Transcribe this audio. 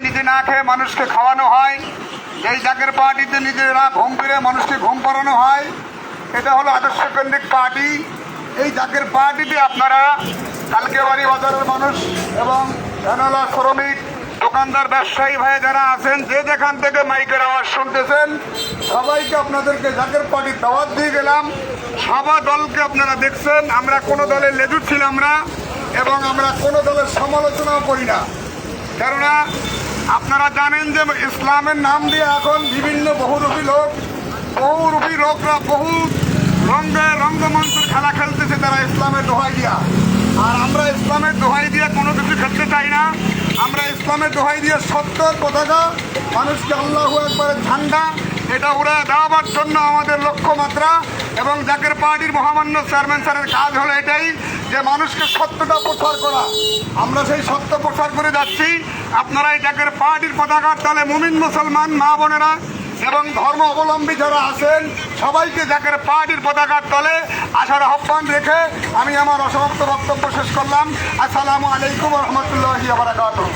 নিজে না খেয়ে মানুষকে খাওয়ানো হয়, যেই জাকের পার্টিতে নিজেরা ঘুম ফিরে মানুষকে ঘুম পাড়ানো হয়, এটা হলো আদর্শকেন্দ্রিক পার্টি। এই জাকের পার্টিতে আপনারা কালকেবাড়ি বাজারের মানুষ এবং জানালা শ্রমিক দোকানদার ব্যবসায়ী ভাই যারা আছেন, যে যেখান থেকে মাইকের আওয়াজ শুনতেছেন, সবাইকে আপনাদেরকে জাকের পার্টির দাওয়াত দিয়ে গেলাম। সবা দলকে আপনারা দেখছেন, আমরা কোনো দলের লেজুর ছিলাম না এবং আমরা কোনো দলের সমালোচনাও করি না। কেননা আপনারা জানেন যে ইসলামের নাম দিয়ে এখন বিভিন্ন বহুরূপী লোকরা বহু রঙ্গমঞ্চের খেলা খেলতেছে, তারা ইসলামের দোহাই দিয়া। আর আমরা ইসলামের দোহাই দিয়ে কোনো কিছু খেলতে চাই না। আমরা ইসলামের দোহাই দিয়ে সত্যর পতাকা, মানুষকে আল্লাহু আকবারের ঝান্ডা, এটা উড়ে দেওয়ার জন্য আমাদের লক্ষ্যমাত্রা। এবং জাকের পার্টির মহামান্য চেয়ারম্যান স্যারের কাজ হলো এটাই, যে মানুষকে সত্যটা প্রচার করা। আমরা সেই সত্য প্রচার করে যাচ্ছি। আপনারা এই জাকের পার্টির পতাকার তলে মুমিন মুসলমান মা বোনেরা এবং ধর্ম অবলম্বী যারা আছেন, সবাইকে জাকের পার্টির পতাকার তলে আসার আহ্বান রেখে আমি আমার অসমাপ্ত বক্তব্য শেষ করলাম। আসসালামু আলাইকুম ওয়া রাহমাতুল্লাহি ওয়া বারাকাতুহু।